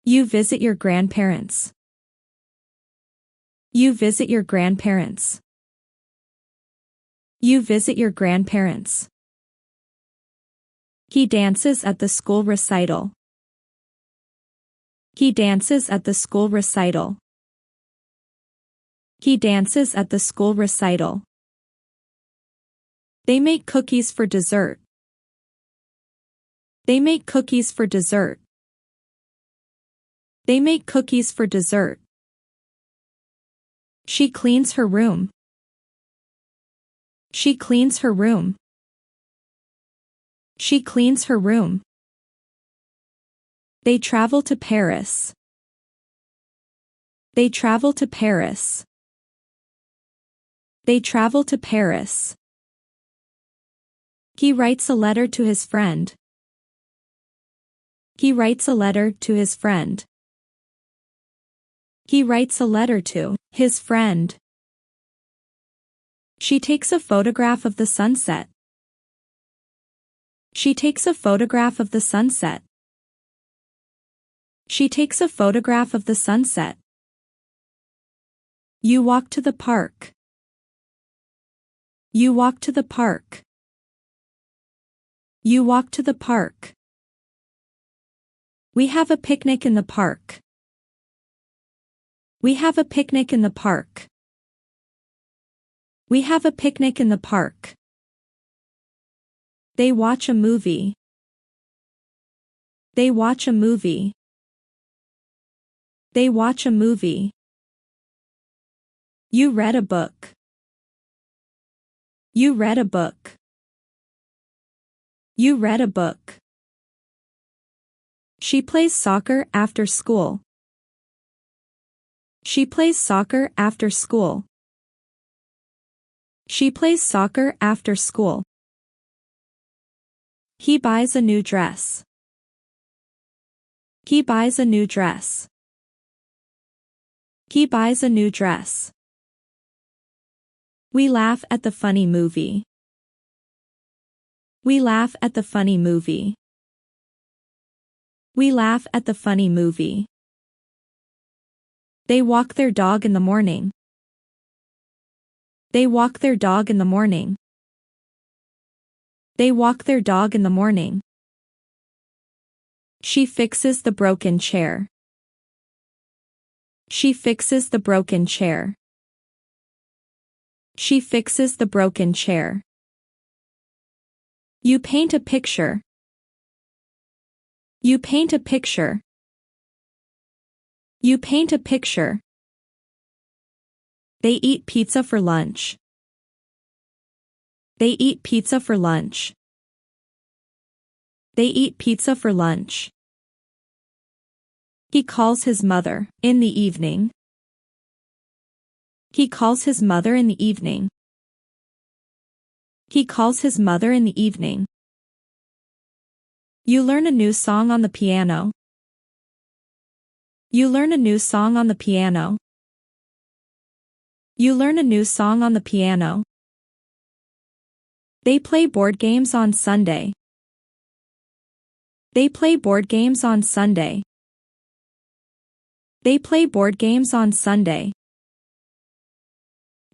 You visit your grandparents. You visit your grandparents. You visit your grandparents. He dances at the school recital. He dances at the school recital. He dances at the school recital. They make cookies for dessert. They make cookies for dessert. They make cookies for dessert. She cleans her room. She cleans her room. She cleans her room. They travel to Paris. They travel to Paris. They travel to Paris. He writes a letter to his friend. He writes a letter to his friend. He writes a letter to his friend. She takes a photograph of the sunset. She takes a photograph of the sunset. She takes a photograph of the sunset. You walk to the park. You walk to the park. You walk to the park. We have a picnic in the park. We have a picnic in the park. We have a picnic in the park. They watch a movie. They watch a movie. They watch a movie. You read a book. You read a book. You read a book. She plays soccer after school. She plays soccer after school. She plays soccer after school. He buys a new dress. He buys a new dress. He buys a new dress. We laugh at the funny movie. We laugh at the funny movie. We laugh at the funny movie. They walk their dog in the morning. They walk their dog in the morning. They walk their dog in the morning. She fixes the broken chair. She fixes the broken chair. She fixes the broken chair. You paint a picture. You paint a picture. You paint a picture. They eat pizza for lunch. They eat pizza for lunch. They eat pizza for lunch. He calls his mother in the evening. He calls his mother in the evening. He calls his mother in the evening. You learn a new song on the piano. You learn a new song on the piano. You learn a new song on the piano. They play board games on Sunday. They play board games on Sunday. They play board games on Sunday.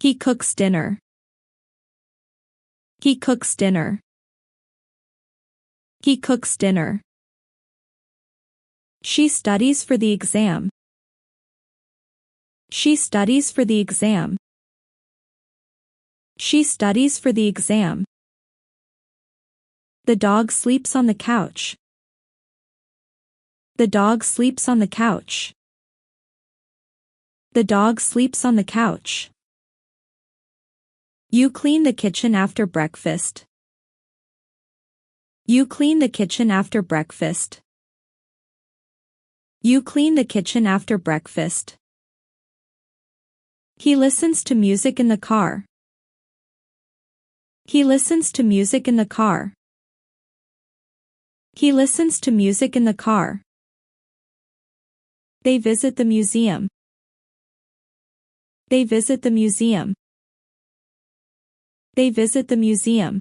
He cooks dinner. He cooks dinner. He cooks dinner. She studies for the exam. She studies for the exam. She studies for the exam. The dog sleeps on the couch. The dog sleeps on the couch. The dog sleeps on the couch. You clean the kitchen after breakfast. You clean the kitchen after breakfast. You clean the kitchen after breakfast. He listens to music in the car. He listens to music in the car. He listens to music in the car. They visit the museum. They visit the museum. They visit the museum.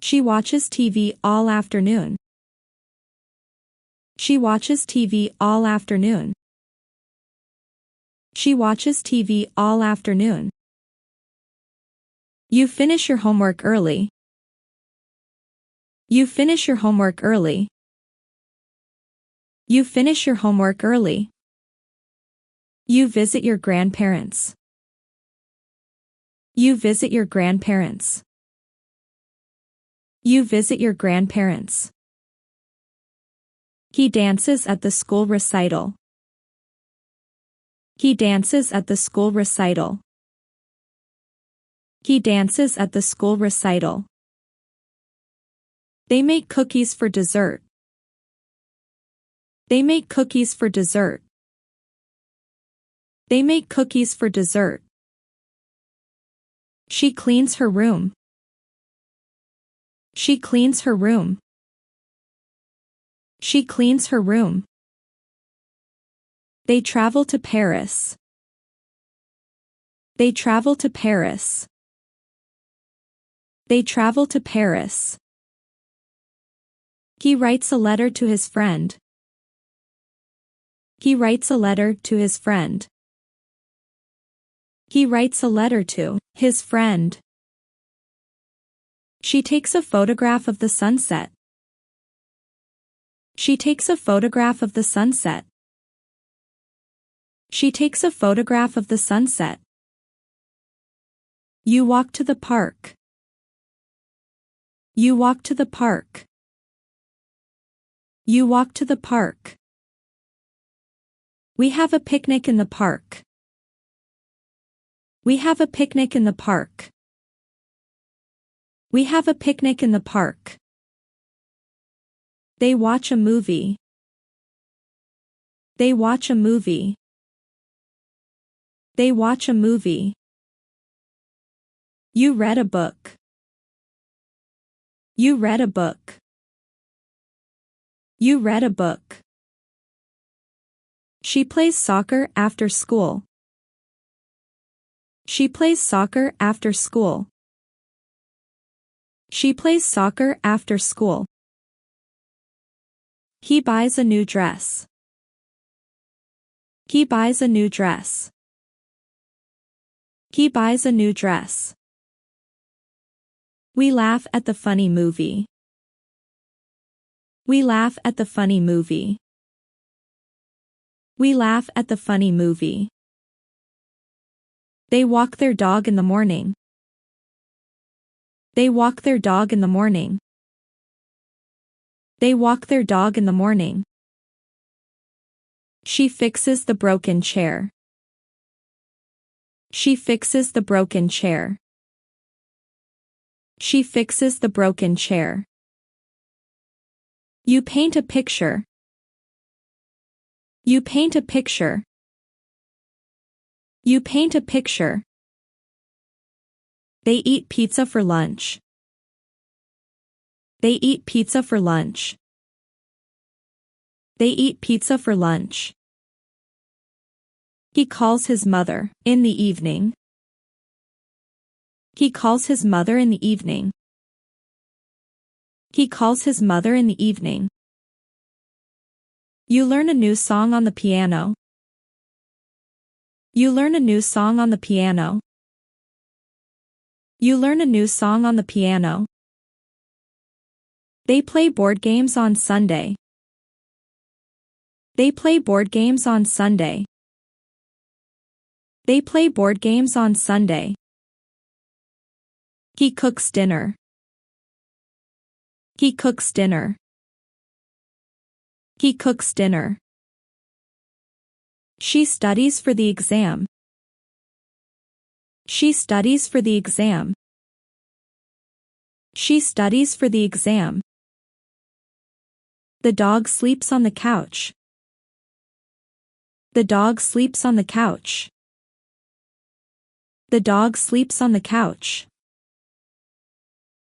She watches TV all afternoon. She watches TV all afternoon. She watches TV all afternoon. You finish your homework early. You finish your homework early. You finish your homework early. You visit your grandparents. You visit your grandparents. You visit your grandparents. He dances at the school recital. He dances at the school recital. He dances at the school recital. They make cookies for dessert. They make cookies for dessert. They make cookies for dessert. She cleans her room. She cleans her room. She cleans her room. They travel to Paris. They travel to Paris. They travel to Paris. He writes a letter to his friend. He writes a letter to his friend. He writes a letter to his friend. She takes a photograph of the sunset. She takes a photograph of the sunset. She takes a photograph of the sunset. You walk to the park. You walk to the park. You walk to the park. We have a picnic in the park. We have a picnic in the park. We have a picnic in the park. They watch a movie. They watch a movie. They watch a movie. You read a book. You read a book. You read a book. She plays soccer after school. She plays soccer after school. She plays soccer after school. He buys a new dress. He buys a new dress. He buys a new dress. We laugh at the funny movie. We laugh at the funny movie. We laugh at the funny movie. They walk their dog in the morning. They walk their dog in the morning. They walk their dog in the morning. She fixes the broken chair. She fixes the broken chair. She fixes the broken chair. You paint a picture. You paint a picture. You paint a picture. They eat pizza for lunch. They eat pizza for lunch. They eat pizza for lunch. He calls his mother in the evening. He calls his mother in the evening. He calls his mother in the evening. You learn a new song on the piano. You learn a new song on the piano. You learn a new song on the piano. They play board games on Sunday. They play board games on Sunday. They play board games on Sunday. He cooks dinner. He cooks dinner. He cooks dinner. She studies for the exam. She studies for the exam. She studies for the exam. The dog sleeps on the couch. The dog sleeps on the couch. The dog sleeps on the couch.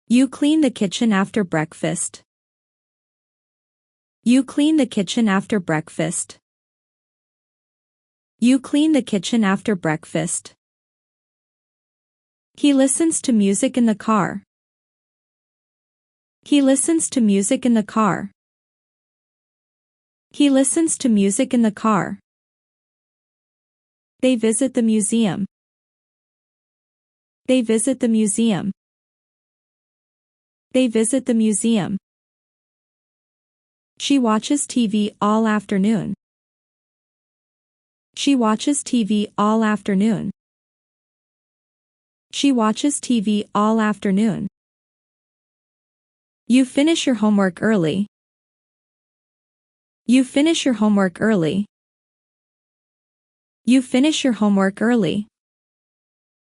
You clean the kitchen after breakfast. You clean the kitchen after breakfast. You clean the kitchen after breakfast. He listens to music in the car. He listens to music in the car. He listens to music in the car. They visit the museum. They visit the museum. They visit the museum. She watches TV all afternoon. She watches TV all afternoon. She watches TV all afternoon. You finish your homework early. You finish your homework early. You finish your homework early.